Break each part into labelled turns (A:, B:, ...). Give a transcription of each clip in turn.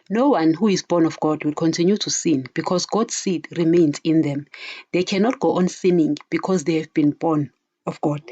A: No one who is born of God will continue to sin because God's seed remains in them. They cannot go on sinning because they have been born of God.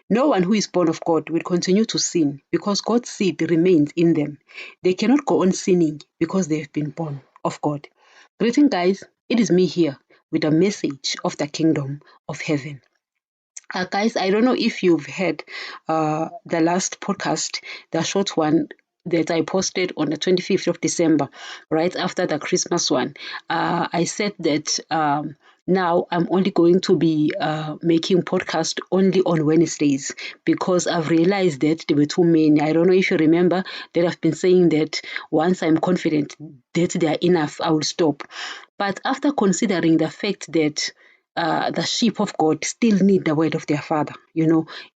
A: No one who is born of God will continue to sin because God's seed remains in them. They cannot go on sinning because they have been born of God. Greeting, guys. It is me here with a message of the kingdom of heaven. Guys, I don't know if you've heard the last podcast, the short one that I posted on the 25th of December, right after the Christmas one. I said that now I'm only going to be making podcast only on Wednesdays because I've realized that there were too many. I don't know if you remember that I've been saying that once I'm confident that they are enough, I will stop. But after considering the fact that the sheep of God still need the word of their father.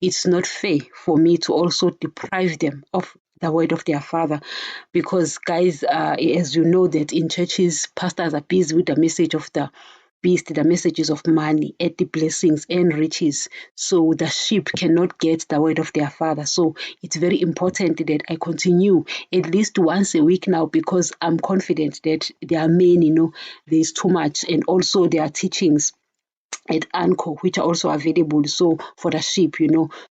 A: It's not fair for me to also deprive them of the word of their father because, guys, as you know that in churches, pastors are busy with the message of the beast, the messages of money, earthly blessings and riches. So the sheep cannot get the word of their father. So it's very important that I continue at least once a week now because I'm confident that there are many, there's too much. And also there are teachings at Anchor, which are also available for the sheep,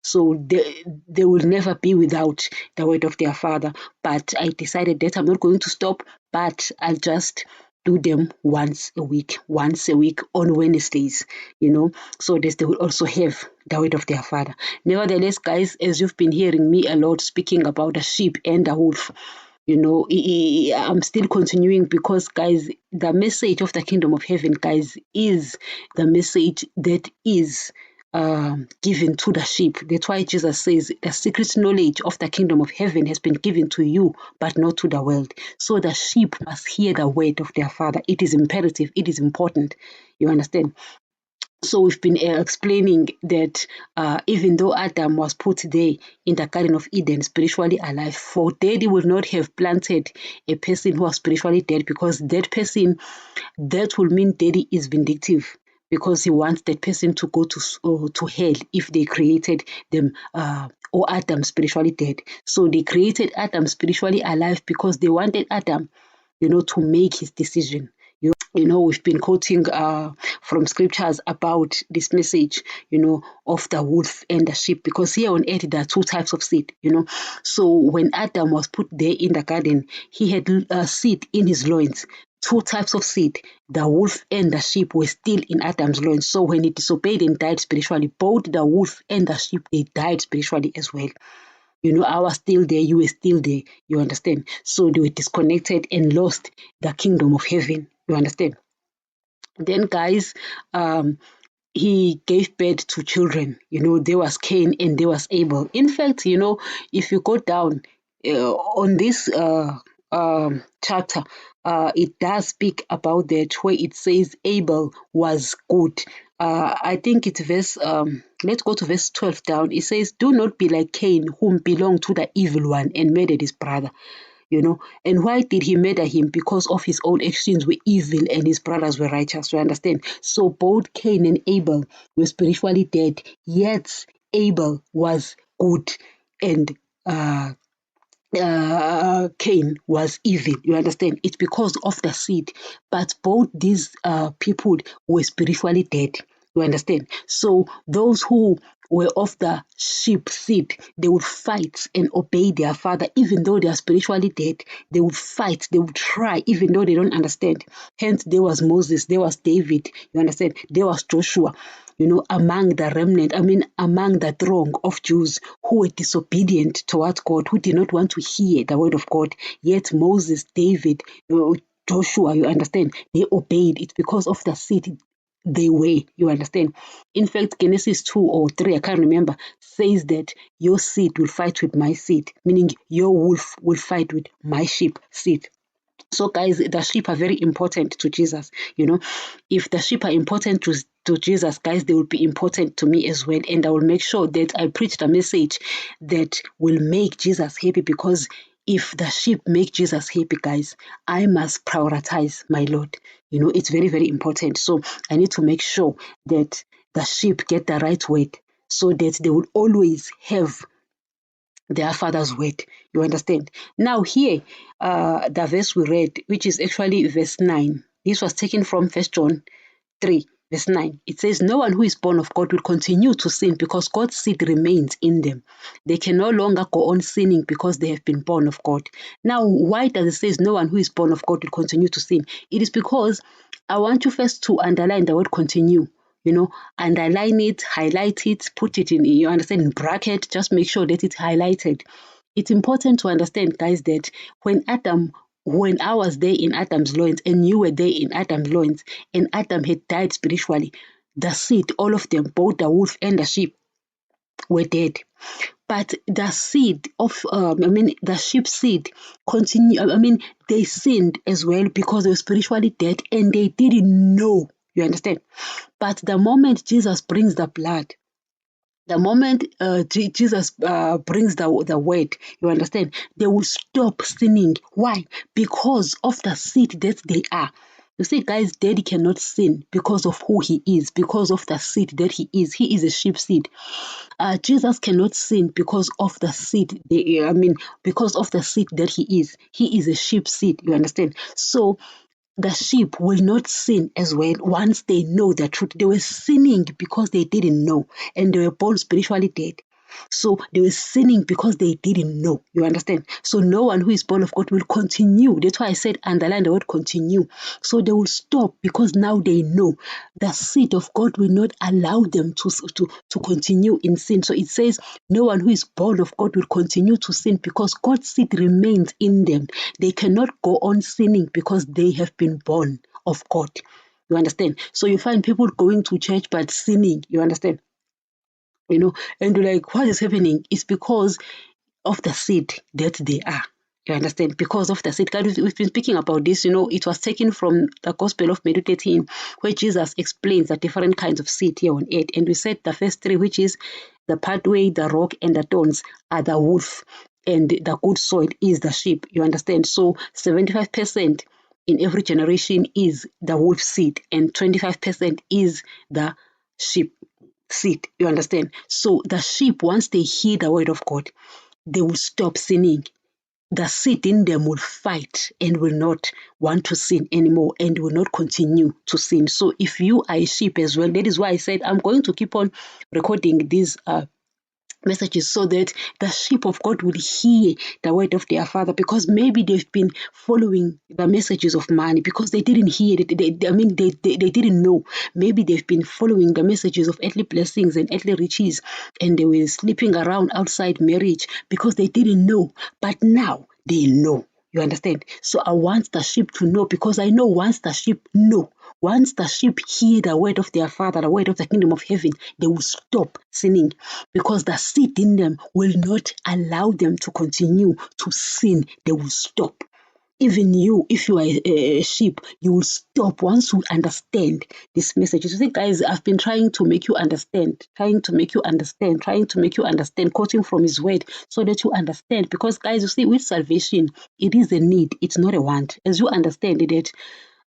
A: so they will never be without the word of their father. But I decided that I'm not going to stop, but I'll just do them once a week on Wednesdays, so that they will also have the word of their father. Nevertheless, guys, as you've been hearing me a lot speaking about the sheep and the wolf, I'm still continuing because, guys, the message of the kingdom of heaven, guys, is the message that is given to the sheep. That's why Jesus says the secret knowledge of the kingdom of heaven has been given to you, but not to the world. So the sheep must hear the word of their father. It is imperative. It is important. You understand? So we've been explaining that even though Adam was put there in the Garden of Eden, spiritually alive, for Daddy will not have planted a person who was spiritually dead because that will mean Daddy is vindictive because he wants that person to go to hell if they created them or Adam spiritually dead. So they created Adam spiritually alive because they wanted Adam, to make his decision. We've been quoting from scriptures about this message, of the wolf and the sheep, because here on earth there are two types of seed, So when Adam was put there in the garden, he had seed in his loins. Two types of seed, the wolf and the sheep, were still in Adam's loins. So when he disobeyed and died spiritually, both the wolf and the sheep, they died spiritually as well. I was still there, you were still there, you understand? So they were disconnected and lost the kingdom of heaven, you understand? Then, guys, he gave birth to children. There was Cain and there was Abel. In fact, if you go down on this chapter, it does speak about that where it says Abel was good. I think it's verse, let's go to verse 12 down. It says, do not be like Cain, whom belonged to the evil one and murdered his brother. And why did he murder him? Because of his own actions were evil and his brothers were righteous. You understand? So both Cain and Abel were spiritually dead, yet Abel was good and Cain was evil. You understand? It's because of the seed. But both these people were spiritually dead. You understand? So those who were of the sheep seed, they would fight and obey their father, even though they are spiritually dead. They would fight, they would try, even though they don't understand. Hence, there was Moses, there was David, you understand? There was Joshua, among the remnant, among the throng of Jews who were disobedient towards God, who did not want to hear the word of God. Yet Moses, David, Joshua, you understand? They obeyed. It's because of the seed they were, you understand? In fact, Genesis 2 or 3, I can't remember, says that your seed will fight with my seed, meaning your wolf will fight with my sheep seed. So, guys, the sheep are very important to Jesus. If the sheep are important to Jesus, guys, they will be important to me as well. And I will make sure that I preach the message that will make Jesus happy, because if the sheep make Jesus happy, guys, I must prioritize my Lord. It's very, very important. So I need to make sure that the sheep get the right word so that they will always have their father's word. You understand? Now here, the verse we read, which is actually verse 9. This was taken from 1 John 3, verse 9. It says, no one who is born of God will continue to sin because God's seed remains in them. They can no longer go on sinning because they have been born of God. Now, why does it say no one who is born of God will continue to sin? It is because I want you first to underline the word continue. Underline it, highlight it, put it in, you understand, in bracket, just make sure that it's highlighted. It's important to understand, guys, that when I was there in Adam's loins and you were there in Adam's loins and Adam had died spiritually, the seed, all of them, both the wolf and the sheep, were dead. But the seed of, the sheep's seed they sinned as well because they were spiritually dead and they didn't know. You understand? But the moment Jesus brings the blood, the moment Jesus brings the word, you understand, they will stop sinning. Why? Because of the seed that they are. You see, guys, daddy cannot sin because of who he is, because of the seed that he is. He is a sheep seed. Jesus cannot sin because of the seed. Because of the seed that he is. He is a sheep seed. You understand? So the sheep will not sin as well once they know the truth. They were sinning because they didn't know, and they were born spiritually dead. So they were sinning because they didn't know. You understand? So no one who is born of God will continue. That's why I said underline the word continue. So they will stop because now they know the seed of God will not allow them to continue in sin. So it says no one who is born of God will continue to sin because God's seed remains in them. They cannot go on sinning because they have been born of God. You understand? So you find people going to church but sinning. You understand? And you're like, what is happening? It's because of the seed that they are. You understand? Because of the seed. We've been speaking about this, it was taken from the Gospel of Matthew 13, where Jesus explains the different kinds of seed here on earth. And we said the first three, which is the pathway, the rock, and the thorns, are the wolf. And the good soil is the sheep. You understand? So 75% in every generation is the wolf seed, and 25% is the sheep seed. You understand? So the sheep, once they hear the word of God, they will stop sinning. The seed in them will fight and will not want to sin anymore and will not continue to sin. So if you are a sheep as well, that is why I said I'm going to keep on recording these messages so that the sheep of God will hear the word of their father, because maybe they've been following the messages of money because they didn't hear it. They didn't know. Maybe they've been following the messages of earthly blessings and earthly riches, and they were sleeping around outside marriage because they didn't know. But now they know. You understand? So I want the sheep to know, because I know once the sheep know, once the sheep hear the word of their father, the word of the kingdom of heaven, they will stop sinning, because the seed in them will not allow them to continue to sin. They will stop. Even you, if you are a sheep, you will stop once you understand this message. You see, guys, I've been trying to make you understand, quoting from his word so that you understand. Because, guys, you see, with salvation, it is a need, it's not a want. As you understand that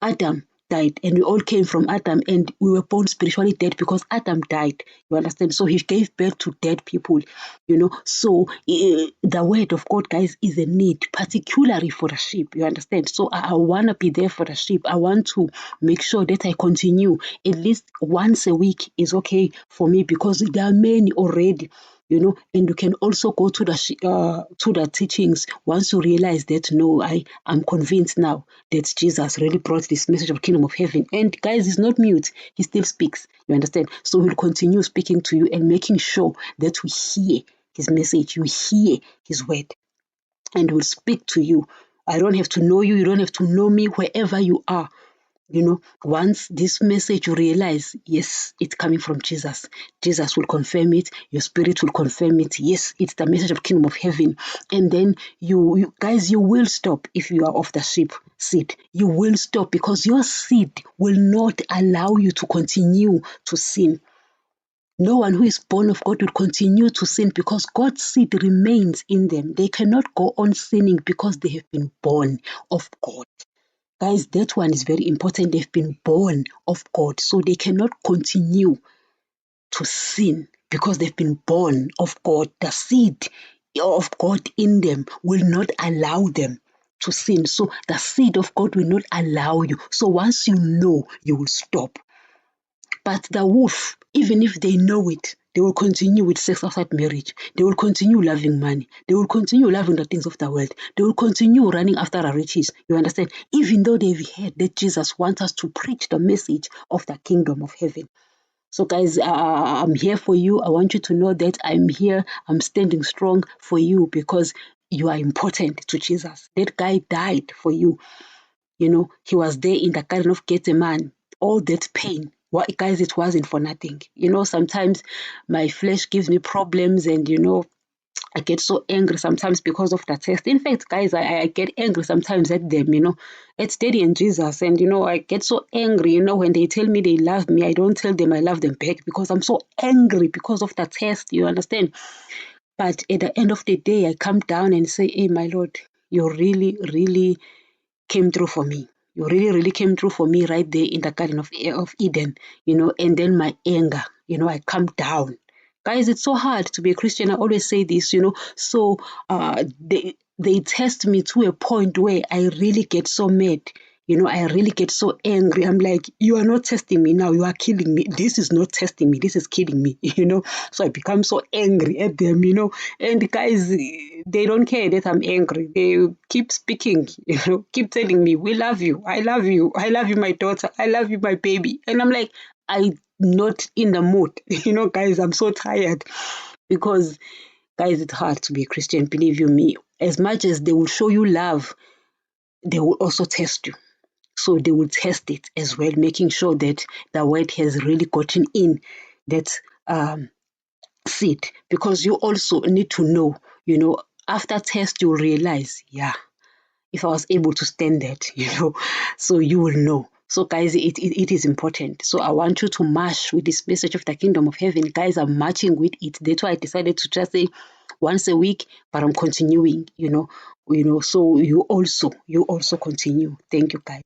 A: Adam died, and we all came from Adam, and we were born spiritually dead because Adam died. You understand? So he gave birth to dead people, So the word of God, guys, is a need, particularly for the sheep. You understand? So I want to be there for the sheep. I want to make sure that I continue at least once a week is okay for me, because there are many already. And you can also go to the teachings once you realize that, no, I'm convinced now that Jesus really brought this message of kingdom of heaven. And guys, he's not mute. He still speaks. You understand? So he'll continue speaking to you and making sure that we hear his message, you hear his word, and will speak to you. I don't have to know you. You don't have to know me. Wherever you are, once this message you realize, yes, it's coming from Jesus. Jesus will confirm it. Your spirit will confirm it. Yes, it's the message of kingdom of heaven. And then you guys, you will stop if you are of the sheep seed. You will stop, because your seed will not allow you to continue to sin. No one who is born of God will continue to sin because God's seed remains in them. They cannot go on sinning because they have been born of God. Guys, that one is very important. They've been born of God, so they cannot continue to sin because they've been born of God. The seed of God in them will not allow them to sin. So the seed of God will not allow you. So once you know, you will stop. But the wolf, even if they know it, they will continue with sex outside marriage. They will continue loving money. They will continue loving the things of the world. They will continue running after the riches. You understand? Even though they've heard that Jesus wants us to preach the message of the kingdom of heaven. So guys, I'm here for you. I want you to know that I'm here. I'm standing strong for you because you are important to Jesus. That guy died for you. He was there in the Garden of Gethsemane. All that pain. What, guys, it wasn't for nothing. Sometimes my flesh gives me problems and, I get so angry sometimes because of the test. In fact, guys, I get angry sometimes at them, at Daddy and Jesus. And, I get so angry, when they tell me they love me, I don't tell them I love them back because I'm so angry because of the test, you understand? But at the end of the day, I come down and say, hey, my Lord, you really, really came through for me. You really, really came through for me right there in the Garden of Eden, and then my anger, I come down. Guys, it's so hard to be a Christian. I always say this, so they test me to a point where I really get so mad. I really get so angry. I'm like, you are not testing me now. You are killing me. This is not testing me. This is killing me, So I become so angry at them, And guys, they don't care that I'm angry. They keep speaking, keep telling me, we love you. I love you. I love you, my daughter. I love you, my baby. And I'm like, I'm not in the mood. Guys, I'm so tired because, guys, it's hard to be a Christian. Believe you me. As much as they will show you love, they will also test you. So they will test it as well, making sure that the word has really gotten in that seed. Because you also need to know, after test, you'll realize, yeah, if I was able to stand that, so you will know. So guys, it is important. So I want you to march with this message of the kingdom of heaven. Guys, I'm marching with it. That's why I decided to just say once a week, but I'm continuing, so you also continue. Thank you, guys.